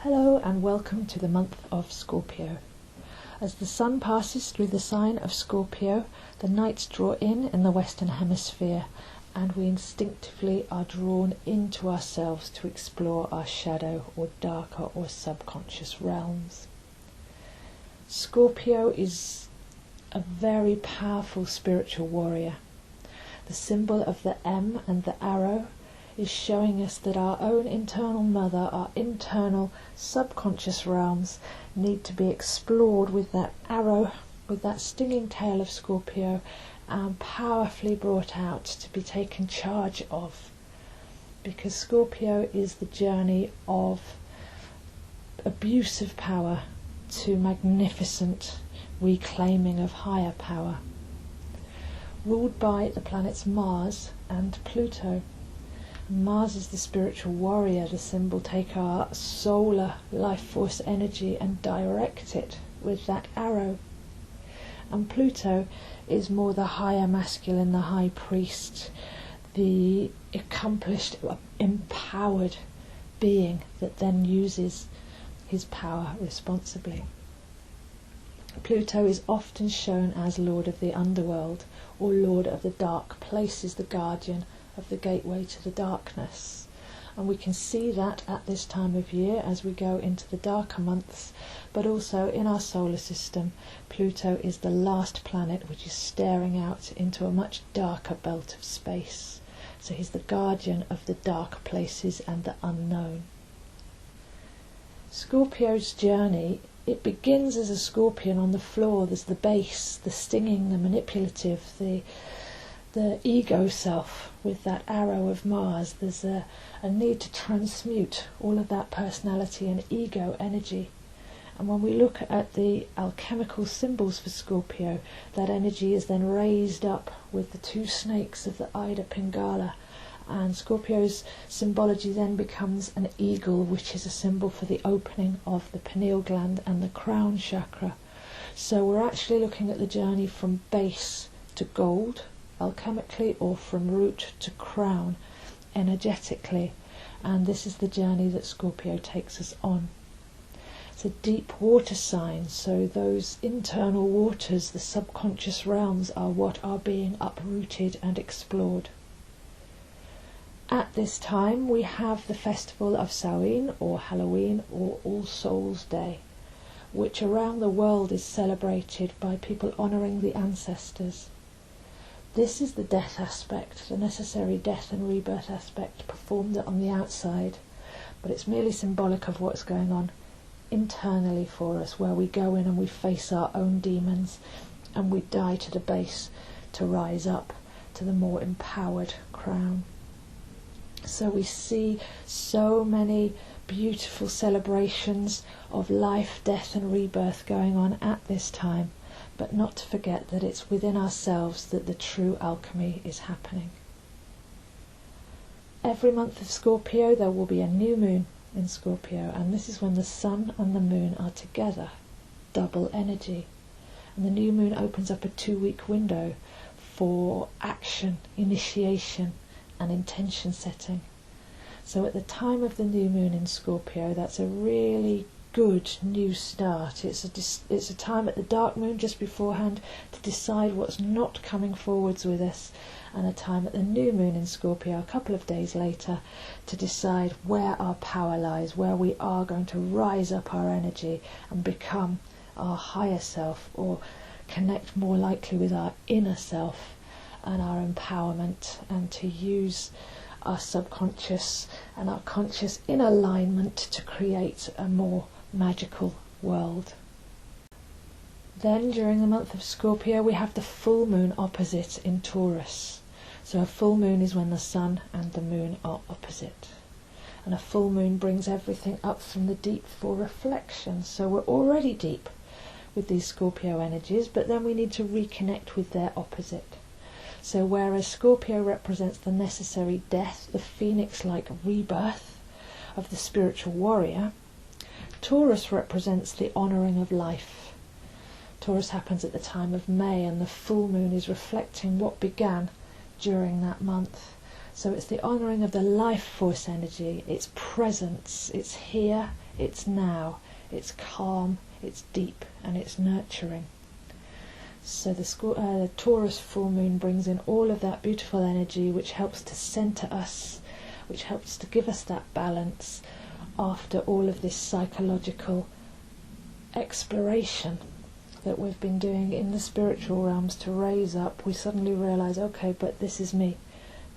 Hello and welcome to the month of Scorpio. As the sun passes through the sign of Scorpio, the nights draw in the Western Hemisphere, and we instinctively are drawn into ourselves to explore our shadow or darker or subconscious realms. Scorpio is a very powerful spiritual warrior. The symbol of the M and the arrow is showing us that our own internal mother, our internal subconscious realms need to be explored with that arrow, with that stinging tail of Scorpio, and powerfully brought out to be taken charge of. Because Scorpio is the journey of abuse of power to magnificent reclaiming of higher power. Ruled by the planets Mars and Pluto. Mars is the spiritual warrior, the symbol. Take our solar life force energy and direct it with that arrow. And Pluto is more the higher masculine, the high priest, the accomplished, empowered being that then uses his power responsibly. Pluto is often shown as Lord of the Underworld or Lord of the Dark Places, the guardian of the gateway to the darkness. And we can see that at this time of year as we go into the darker months, but also in our solar system, Pluto is the last planet which is staring out into a much darker belt of space. So he's the guardian of the dark places and the unknown. Scorpio's journey, it begins as a scorpion on the floor. There's the base, the stinging, the manipulative, the ego self with that arrow of Mars. There's a need to transmute all of that personality and ego energy. And when we look at the alchemical symbols for Scorpio, that energy is then raised up with the two snakes of the Ida Pingala. And Scorpio's symbology then becomes an eagle, which is a symbol for the opening of the pineal gland and the crown chakra. So we're actually looking at the journey from base to gold, alchemically, or from root to crown, energetically. And this is the journey that Scorpio takes us on. It's a deep water sign, so those internal waters, the subconscious realms, are what are being uprooted and explored. At this time we have the festival of Samhain, or Halloween, or All Souls Day, which around the world is celebrated by people honouring the ancestors. This is the death aspect, the necessary death and rebirth aspect performed on the outside, but it's merely symbolic of what's going on internally for us, where we go in and we face our own demons and we die to the base to rise up to the more empowered crown. So we see so many beautiful celebrations of life, death and rebirth going on at this time, but not to forget that it's within ourselves that the true alchemy is happening. Every month of Scorpio there will be a new moon in Scorpio, and this is when the sun and the moon are together, double energy. And the new moon opens up a 2-week window for action, initiation and intention setting. So at the time of the new moon in Scorpio, that's a really good new start. It's a time at the dark moon just beforehand to decide what's not coming forwards with us, and a time at the new moon in Scorpio a couple of days later to decide where our power lies, where we are going to rise up our energy and become our higher self, or connect more likely with our inner self and our empowerment, and to use our subconscious and our conscious in alignment to create a more magical world. Then during the month of Scorpio we have the full moon opposite in Taurus. So a full moon is when the sun and the moon are opposite. And a full moon brings everything up from the deep for reflection. So we're already deep with these Scorpio energies, but then we need to reconnect with their opposite. So whereas Scorpio represents the necessary death, the phoenix-like rebirth of the spiritual warrior, Taurus represents the honouring of life. Taurus happens at the time of May, and the full moon is reflecting what began during that month. So it's the honouring of the life force energy, its presence, it's here, it's now, it's calm, it's deep, and it's nurturing. So the Taurus full moon brings in all of that beautiful energy, which helps to centre us, which helps to give us that balance after all of this psychological exploration that we've been doing in the spiritual realms to raise up. We suddenly realise, okay, but this is me,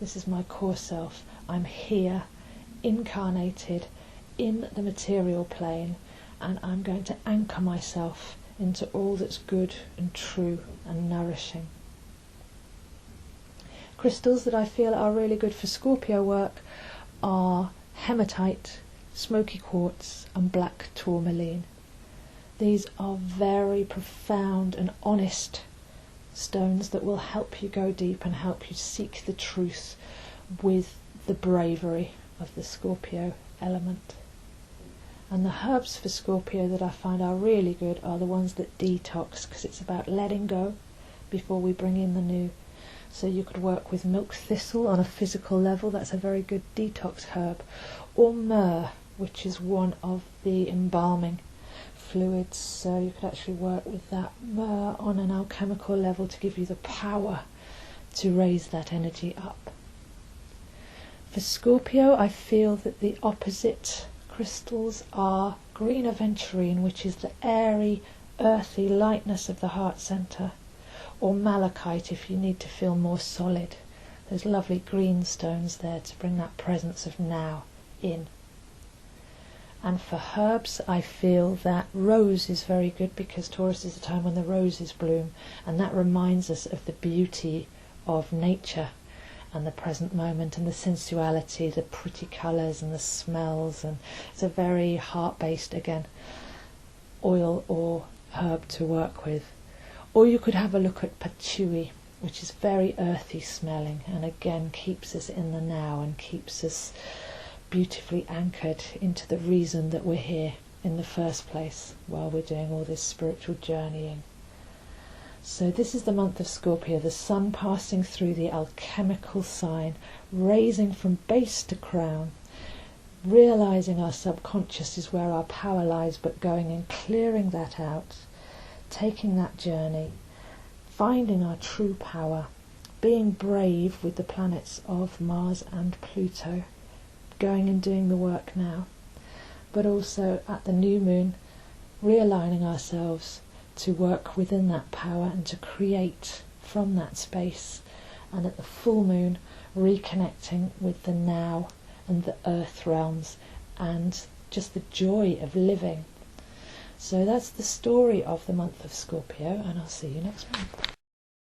this is my core self, I'm here, incarnated in the material plane, and I'm going to anchor myself into all that's good and true and nourishing. Crystals that I feel are really good for Scorpio work are hematite, smoky quartz and black tourmaline. These are very profound and honest stones that will help you go deep and help you seek the truth with the bravery of the Scorpio element. And the herbs for Scorpio that I find are really good are the ones that detox, because it's about letting go before we bring in the new. So you could work with milk thistle on a physical level, that's a very good detox herb, or myrrh, which is one of the embalming fluids, so you could actually work with that myrrh on an alchemical level to give you the power to raise that energy up. For Scorpio, I feel that the opposite crystals are green aventurine, which is the airy, earthy lightness of the heart centre, or malachite if you need to feel more solid. There's lovely green stones there to bring that presence of now in. And for herbs, I feel that rose is very good, because Taurus is the time when the roses bloom, and that reminds us of the beauty of nature and the present moment and the sensuality, the pretty colours and the smells, and it's a very heart-based, again, oil or herb to work with. Or you could have a look at patchouli, which is very earthy smelling and again keeps us in the now and keeps us beautifully anchored into the reason that we're here in the first place while we're doing all this spiritual journeying. So this is the month of Scorpio, the sun passing through the alchemical sign, raising from base to crown, realising our subconscious is where our power lies, but going and clearing that out, taking that journey, finding our true power, being brave with the planets of Mars and Pluto, going and doing the work now, but also at the new moon, realigning ourselves to work within that power and to create from that space, and at the full moon reconnecting with the now and the earth realms and just the joy of living. So that's the story of the month of Scorpio, and I'll see you next month.